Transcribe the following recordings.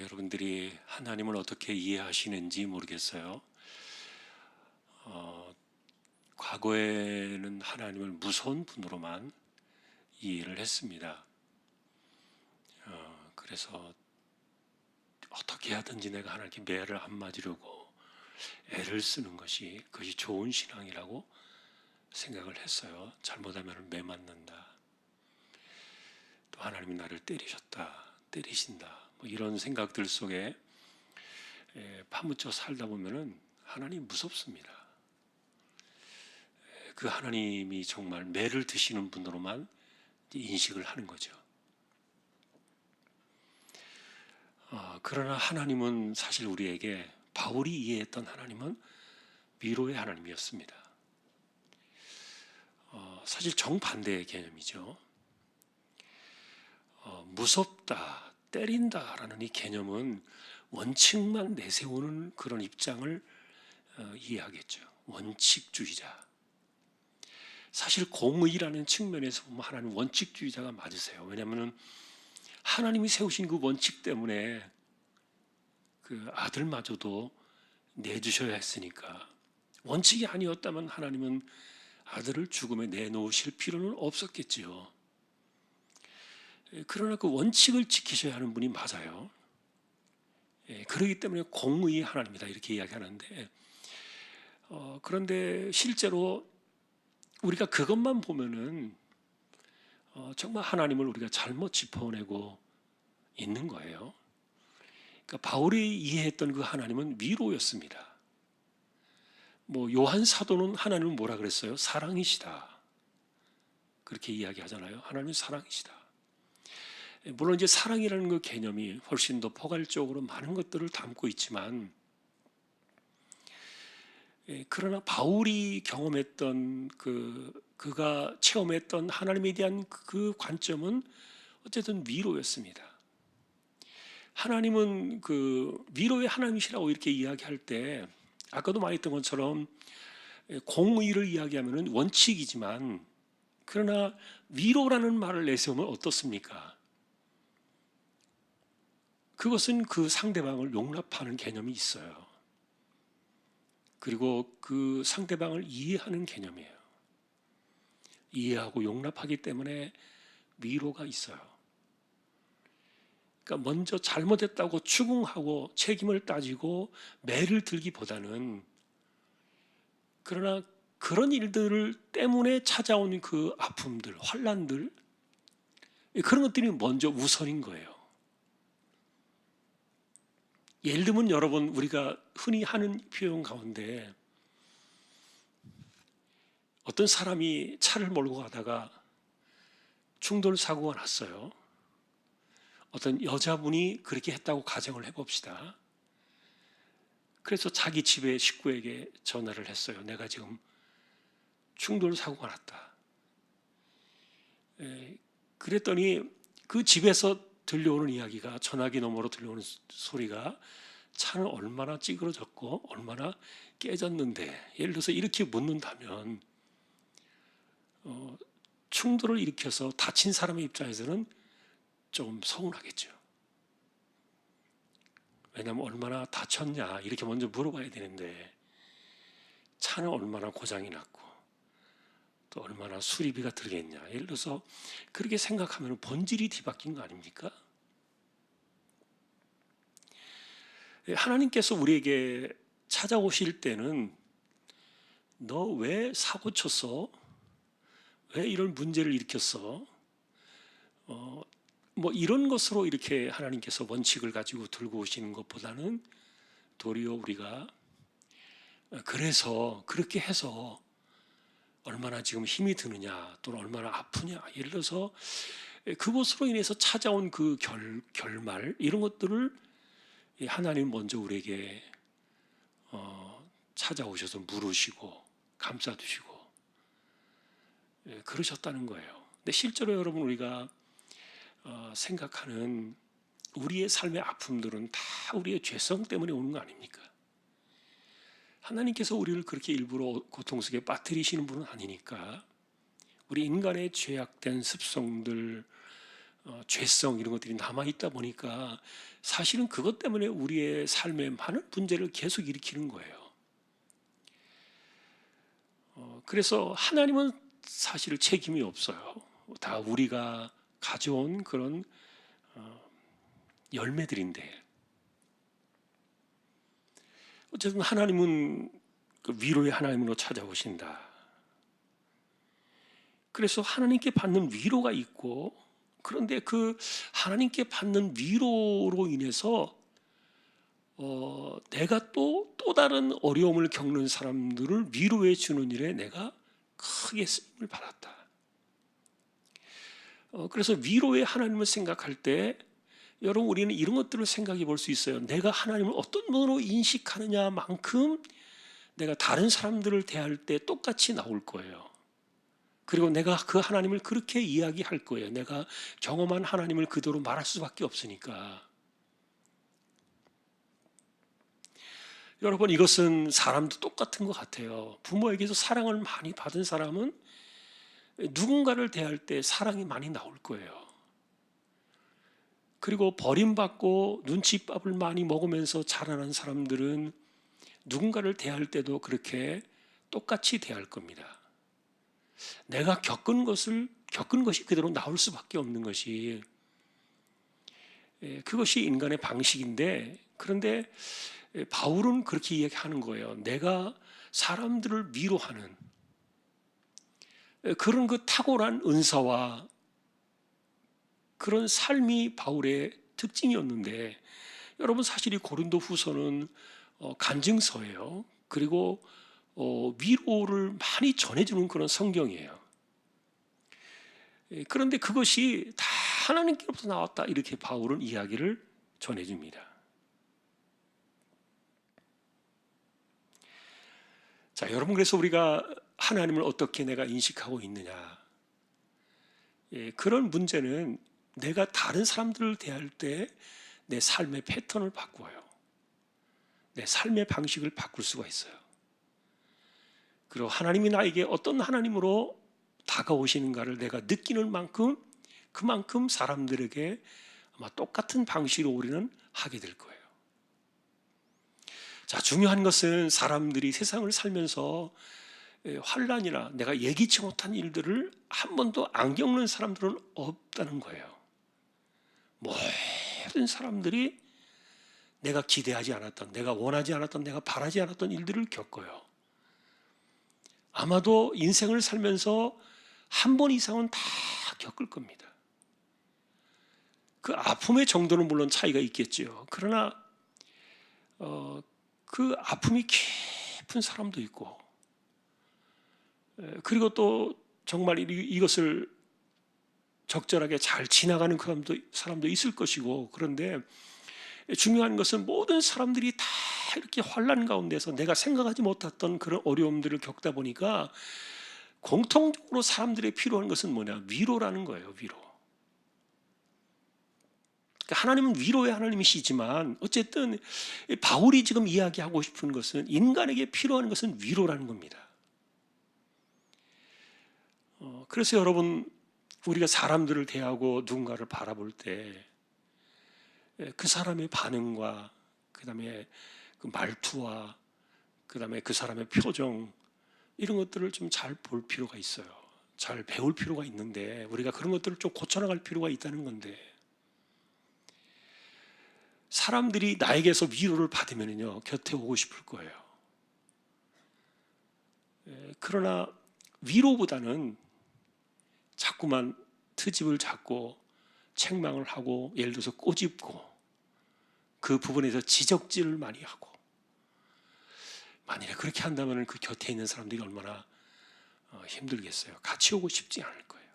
여러분들이 하나님을 어떻게 이해하시는지 모르겠어요. 과거에는 하나님을 무서운 분으로만 이해를 했습니다. 그래서 어떻게 하든지 내가 하나님께 매를 안 맞으려고 애를 쓰는 그것이 좋은 신앙이라고 생각을 했어요. 잘못하면 매 맞는다. 또 하나님이 나를 때리신다. 뭐 이런 생각들 속에 파묻혀 살다 보면은 하나님 무섭습니다. 그 하나님이 정말 매를 드시는 분으로만 인식을 하는 거죠. 그러나 하나님은 사실 우리에게 바울이 이해했던 하나님은 위로의 하나님이었습니다. 사실 정반대의 개념이죠. 무섭다, 때린다라는 이 개념은 원칙만 내세우는 그런 입장을 이해하겠죠. 원칙주의자. 사실 공의라는 측면에서 보면 하나님 원칙주의자가 맞으세요. 왜냐하면 하나님이 세우신 그 원칙 때문에 그 아들마저도 내주셔야 했으니까, 원칙이 아니었다면 하나님은 아들을 죽음에 내놓으실 필요는 없었겠지요. 그러나 그 원칙을 지키셔야 하는 분이 맞아요. 그렇기 때문에 공의의 하나님이다 이렇게 이야기하는데, 그런데 실제로 우리가 그것만 보면은 정말 하나님을 우리가 잘못 짚어내고 있는 거예요. 그러니까 바울이 이해했던 그 하나님은 위로였습니다. 뭐 요한 사도는 하나님은 뭐라 그랬어요? 사랑이시다. 그렇게 이야기하잖아요. 하나님은 사랑이시다. 물론 이제 사랑이라는 그 개념이 훨씬 더 포괄적으로 많은 것들을 담고 있지만, 그러나 바울이 경험했던 그가 체험했던 하나님에 대한 그 관점은 어쨌든 위로였습니다. 하나님은 그 위로의 하나님이시라고 이렇게 이야기할 때, 아까도 말했던 것처럼 공의를 이야기하면 원칙이지만, 그러나 위로라는 말을 내세우면 어떻습니까? 그것은 그 상대방을 용납하는 개념이 있어요. 그리고 그 상대방을 이해하는 개념이에요. 이해하고 용납하기 때문에 위로가 있어요. 그러니까 먼저 잘못했다고 추궁하고 책임을 따지고 매를 들기보다는, 그러나 그런 일들 때문에 찾아온 그 아픔들, 환난들, 그런 것들이 먼저 우선인 거예요. 예를 들면 여러분, 우리가 흔히 하는 표현 가운데 어떤 사람이 차를 몰고 가다가 충돌 사고가 났어요. 어떤 여자분이 그렇게 했다고 가정을 해봅시다. 그래서 자기 집의 식구에게 전화를 했어요. 내가 지금 충돌 사고가 났다. 그랬더니 그 집에서 들려오는 이야기가, 전화기 너머로 들려오는 소리가 차는 얼마나 찌그러졌고 얼마나 깨졌는데, 예를 들어서 이렇게 묻는다면 충돌을 일으켜서 다친 사람의 입장에서는 좀 서운하겠죠. 왜냐하면 얼마나 다쳤냐 이렇게 먼저 물어봐야 되는데, 차는 얼마나 고장이 났고 또 얼마나 수리비가 들겠냐, 예를 들어서 그렇게 생각하면 본질이 뒤바뀐 거 아닙니까? 하나님께서 우리에게 찾아오실 때는 너 왜 사고 쳤어? 왜 이런 문제를 일으켰어? 뭐 이런 것으로 이렇게 하나님께서 원칙을 가지고 들고 오시는 것보다는, 도리어 우리가 그래서 그렇게 해서 얼마나 지금 힘이 드느냐 또는 얼마나 아프냐, 예를 들어서 그것으로 인해서 찾아온 그 결말, 이런 것들을 하나님 먼저 우리에게 찾아오셔서 물으시고 감싸주시고 그러셨다는 거예요. 근데 실제로 여러분, 우리가 생각하는 우리의 삶의 아픔들은 다 우리의 죄성 때문에 오는 거 아닙니까? 하나님께서 우리를 그렇게 일부러 고통 속에 빠뜨리시는 분은 아니니까, 우리 인간의 죄악된 습성들, 죄성 이런 것들이 남아 있다 보니까 사실은 그것 때문에 우리의 삶에 많은 문제를 계속 일으키는 거예요. 그래서 하나님은 사실 책임이 없어요. 다 우리가 가져온 그런 열매들인데, 어쨌든 하나님은 그 위로의 하나님으로 찾아오신다. 그래서 하나님께 받는 위로가 있고, 그런데 그 하나님께 받는 위로로 인해서 내가 또 다른 어려움을 겪는 사람들을 위로해 주는 일에 내가 크게 쓰임을 받았다. 그래서 위로의 하나님을 생각할 때 여러분, 우리는 이런 것들을 생각해 볼 수 있어요. 내가 하나님을 어떤 분으로 인식하느냐만큼 내가 다른 사람들을 대할 때 똑같이 나올 거예요. 그리고 내가 그 하나님을 그렇게 이야기할 거예요. 내가 경험한 하나님을 그대로 말할 수밖에 없으니까. 여러분, 이것은 사람도 똑같은 것 같아요. 부모에게서 사랑을 많이 받은 사람은 누군가를 대할 때 사랑이 많이 나올 거예요. 그리고 버림받고 눈칫밥을 많이 먹으면서 자라난 사람들은 누군가를 대할 때도 그렇게 똑같이 대할 겁니다. 내가 겪은 것이 그대로 나올 수밖에 없는 것이, 그것이 인간의 방식인데, 그런데 바울은 그렇게 이야기하는 거예요. 내가 사람들을 위로하는 그런 그 탁월한 은사와 그런 삶이 바울의 특징이었는데, 여러분, 사실 이 고린도 후서는 간증서예요. 그리고 위로를 많이 전해주는 그런 성경이에요. 그런데 그것이 다 하나님께로부터 나왔다, 이렇게 바울은 이야기를 전해줍니다. 자, 여러분, 그래서 우리가 하나님을 어떻게 내가 인식하고 있느냐, 그런 문제는 내가 다른 사람들을 대할 때 내 삶의 패턴을 바꾸어요. 내 삶의 방식을 바꿀 수가 있어요. 그리고 하나님이 나에게 어떤 하나님으로 다가오시는가를 내가 느끼는 만큼, 그만큼 사람들에게 아마 똑같은 방식으로 우리는 하게 될 거예요. 자, 중요한 것은 사람들이 세상을 살면서 환난이나 내가 예기치 못한 일들을 한 번도 안 겪는 사람들은 없다는 거예요. 모든 사람들이 내가 기대하지 않았던, 내가 원하지 않았던, 내가 바라지 않았던 일들을 겪어요. 아마도 인생을 살면서 한 번 이상은 다 겪을 겁니다. 그 아픔의 정도는 물론 차이가 있겠죠. 그러나 그 아픔이 깊은 사람도 있고, 그리고 또 정말 이것을 적절하게 잘 지나가는 사람도 있을 것이고, 그런데 중요한 것은 모든 사람들이 다 이렇게 환난 가운데서 내가 생각하지 못했던 그런 어려움들을 겪다 보니까 공통적으로 사람들이 필요한 것은 뭐냐? 위로라는 거예요. 위로. 그러니까 하나님은 위로의 하나님이시지만 어쨌든 바울이 지금 이야기하고 싶은 것은, 인간에게 필요한 것은 위로라는 겁니다. 그래서 여러분, 우리가 사람들을 대하고 누군가를 바라볼 때 그 사람의 반응과 그다음에 그 말투와 그다음에 그 사람의 표정, 이런 것들을 좀 잘 볼 필요가 있어요. 잘 배울 필요가 있는데, 우리가 그런 것들을 좀 고쳐나갈 필요가 있다는 건데, 사람들이 나에게서 위로를 받으면요 곁에 오고 싶을 거예요. 그러나 위로보다는 자꾸만 트집을 잡고 책망을 하고, 예를 들어서 꼬집고, 그 부분에서 지적질을 많이 하고, 만일에 그렇게 한다면 그 곁에 있는 사람들이 얼마나 힘들겠어요. 같이 오고 싶지 않을 거예요.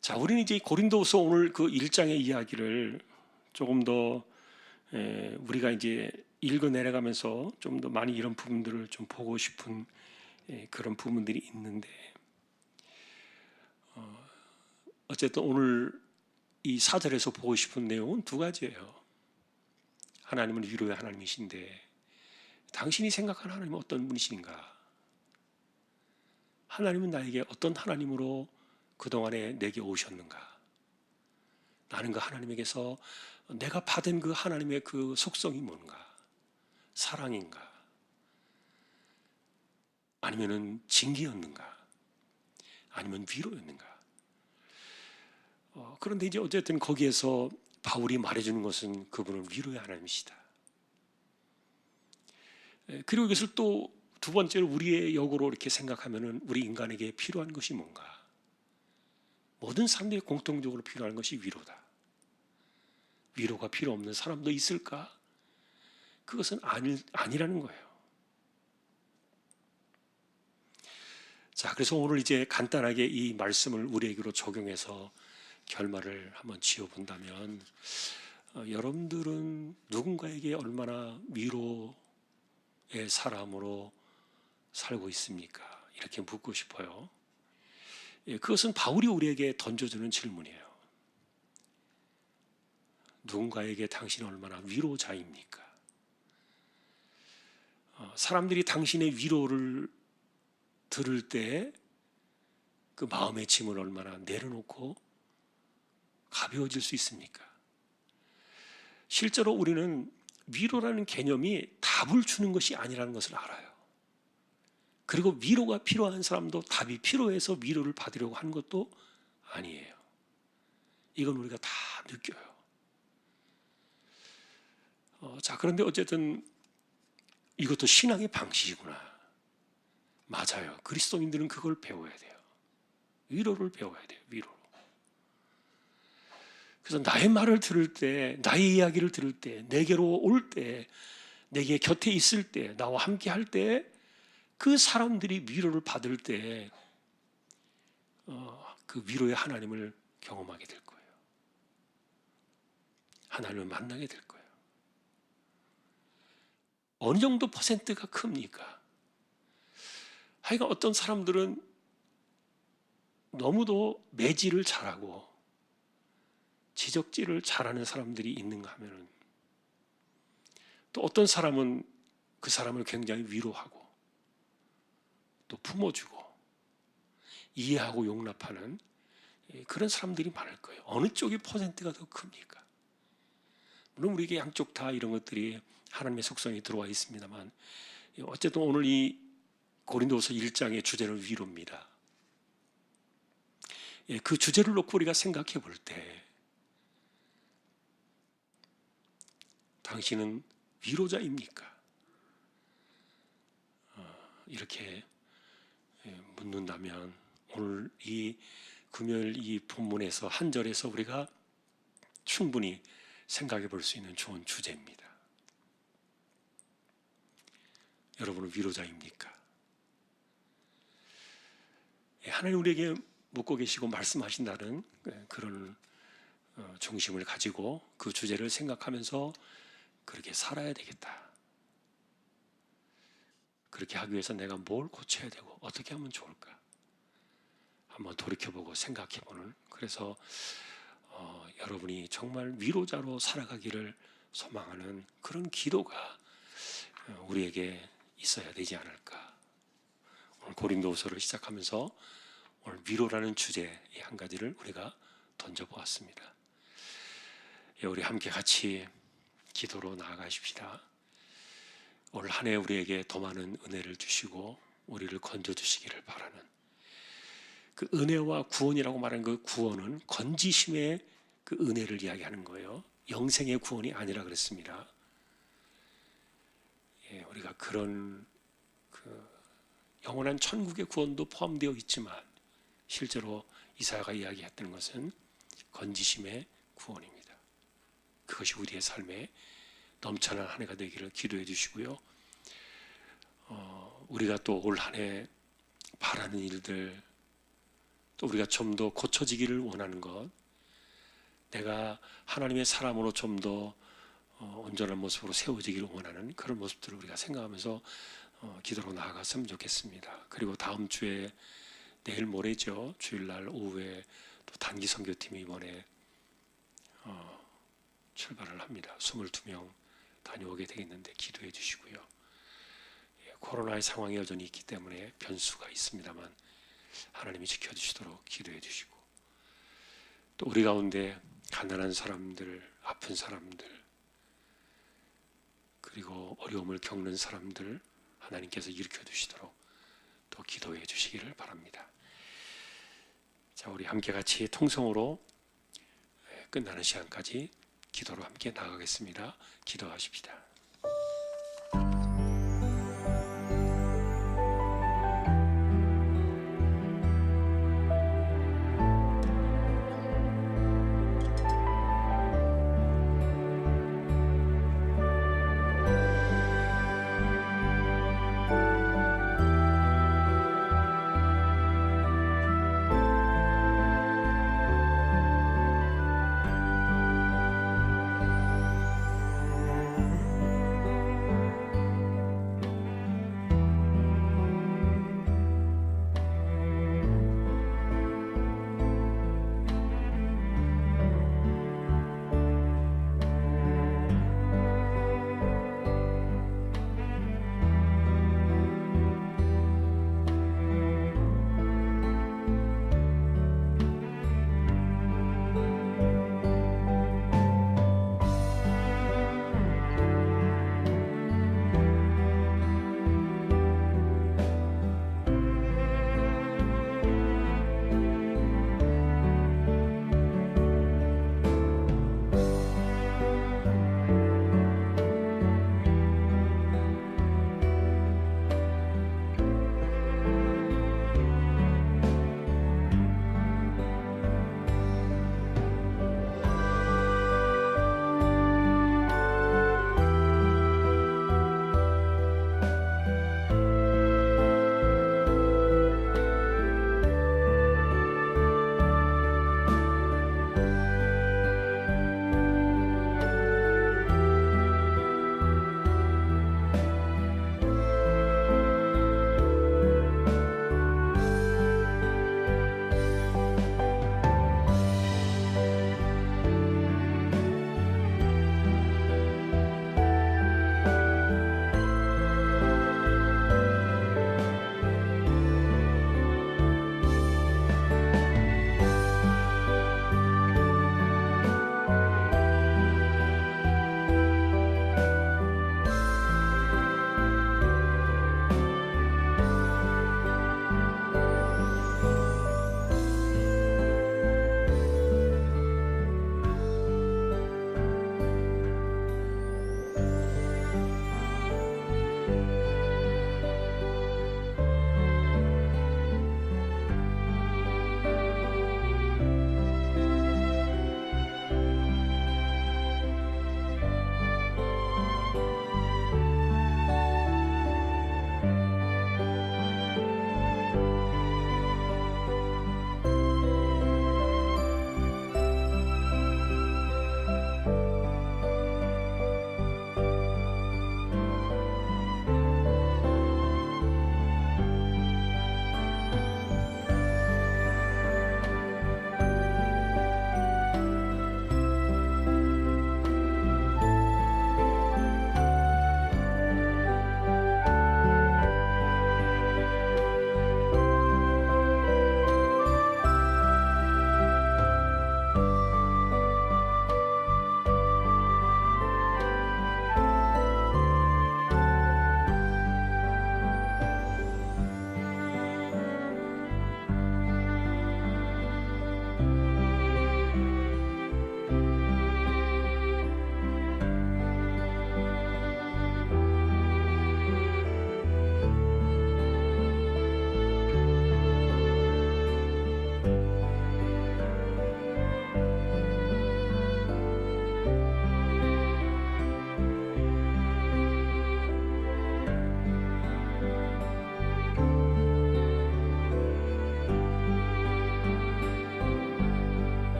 자, 우리는 이제 고린도후서 오늘 그 1장의 이야기를 조금 더 우리가 이제 읽어 내려가면서 좀 더 많이 이런 부분들을 좀 보고 싶은 그런 부분들이 있는데, 어쨌든 오늘 이 4절에서 보고 싶은 내용은 두 가지예요. 하나님은 위로의 하나님이신데 당신이 생각하는 하나님은 어떤 분이신가? 하나님은 나에게 어떤 하나님으로 그동안에 내게 오셨는가? 나는 그 하나님에게서 내가 받은 그 하나님의 그 속성이 뭔가? 사랑인가? 아니면은 징계였는가? 아니면 위로였는가? 그런데 이제 어쨌든 거기에서 바울이 말해주는 것은 그분은 위로의 하나님이시다. 그리고 이것을 또 두 번째로 우리의 역으로 이렇게 생각하면은 우리 인간에게 필요한 것이 뭔가? 모든 사람들이 공통적으로 필요한 것이 위로다. 위로가 필요 없는 사람도 있을까? 그것은 아니라는 거예요. 자, 그래서 오늘 이제 간단하게 이 말씀을 우리에게로 적용해서 결말을 한번 지어본다면, 여러분들은 누군가에게 얼마나 위로의 사람으로 살고 있습니까? 이렇게 묻고 싶어요. 그것은 바울이 우리에게 던져주는 질문이에요. 누군가에게 당신은 얼마나 위로자입니까? 사람들이 당신의 위로를 들을 때 그 마음의 짐을 얼마나 내려놓고 가벼워질 수 있습니까? 실제로 우리는 위로라는 개념이 답을 주는 것이 아니라는 것을 알아요. 그리고 위로가 필요한 사람도 답이 필요해서 위로를 받으려고 하는 것도 아니에요. 이건 우리가 다 느껴요. 자, 그런데 어쨌든 이것도 신앙의 방식이구나. 맞아요. 그리스도인들은 그걸 배워야 돼요. 위로를 배워야 돼요. 위로로. 그래서 나의 말을 들을 때, 나의 이야기를 들을 때, 내게로 올 때, 내게 곁에 있을 때, 나와 함께 할 때, 그 사람들이 위로를 받을 때, 그 위로의 하나님을 경험하게 될 거예요. 하나님을 만나게 될 거예요. 어느 정도 퍼센트가 큽니까? 하여간 어떤 사람들은 너무도 매질을 잘하고 지적질을 잘하는 사람들이 있는가 하면은, 또 어떤 사람은 그 사람을 굉장히 위로하고 또 품어주고 이해하고 용납하는 그런 사람들이 많을 거예요. 어느 쪽이 퍼센트가 더 큽니까? 물론 우리에게 양쪽 다 이런 것들이 하나님의 속성이 들어와 있습니다만, 어쨌든 오늘 이 고린도서 1장의 주제는 위로입니다. 그 주제를 놓고 우리가 생각해 볼 때, 당신은 위로자입니까? 이렇게 묻는다면, 오늘 이 금요일 이 본문에서 한 절에서 우리가 충분히 생각해 볼 수 있는 좋은 주제입니다. 여러분은 위로자입니까? 하나님 우리에게 묻고 계시고 말씀하신다는 그런 중심을 가지고 그 주제를 생각하면서 그렇게 살아야 되겠다. 그렇게 하기 위해서 내가 뭘 고쳐야 되고 어떻게 하면 좋을까? 한번 돌이켜보고 생각해보는, 그래서 여러분이 정말 위로자로 살아가기를 소망하는 그런 기도가 우리에게 있어야 되지 않을까. 오늘 고린도후서를 시작하면서 오늘 위로라는 주제의 한 가지를 우리가 던져보았습니다. 우리 함께 같이 기도로 나아가십시다. 올 한 해 우리에게 더 많은 은혜를 주시고 우리를 건져주시기를 바라는, 그 은혜와 구원이라고 말하는 그 구원은 건지심의 그 은혜를 이야기하는 거예요. 영생의 구원이 아니라 그랬습니다. 우리가 그런 그 영원한 천국의 구원도 포함되어 있지만 실제로 이사야가 이야기했던 것은 건지심의 구원입니다. 그것이 우리의 삶에 넘쳐난 한 해가 되기를 기도해 주시고요. 우리가 또 올 한 해 바라는 일들, 또 우리가 좀 더 고쳐지기를 원하는 것, 내가 하나님의 사람으로 좀 더 온전한 모습으로 세워지기를 원하는 그런 모습들을 우리가 생각하면서 기도로 나아갔으면 좋겠습니다. 그리고 다음 주에 내일 모레죠. 주일날 오후에 또 단기 선교팀이 이번에 출발을 합니다. 22명 다녀오게 되겠는데 기도해 주시고요. 코로나의 상황이 여전히 있기 때문에 변수가 있습니다만 하나님이 지켜주시도록 기도해 주시고, 또 우리 가운데 가난한 사람들, 아픈 사람들, 그리고 어려움을 겪는 사람들 하나님께서 일으켜 주시도록 또 기도해 주시기를 바랍니다. 자, 우리 함께 같이 통성으로 끝나는 시간까지 기도로 함께 나가겠습니다. 기도하십시다.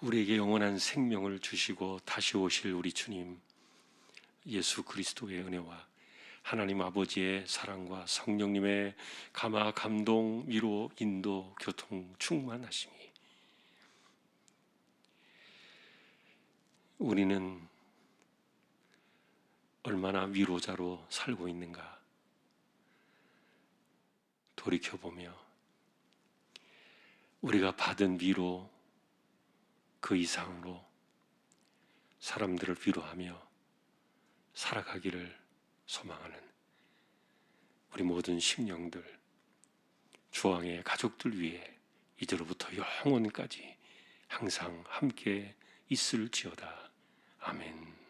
우리에게 영원한 생명을 주시고 다시 오실 우리 주님 예수 그리스도의 은혜와 하나님 아버지의 사랑과 성령님의 감화, 감동, 위로, 인도, 교통, 충만하심이 우리는 얼마나 위로자로 살고 있는가 돌이켜보며 우리가 받은 위로 그 이상으로 사람들을 위로하며 살아가기를 소망하는 우리 모든 심령들, 주왕의 가족들 위해 이제로부터 영원까지 항상 함께 있을지어다. 아멘.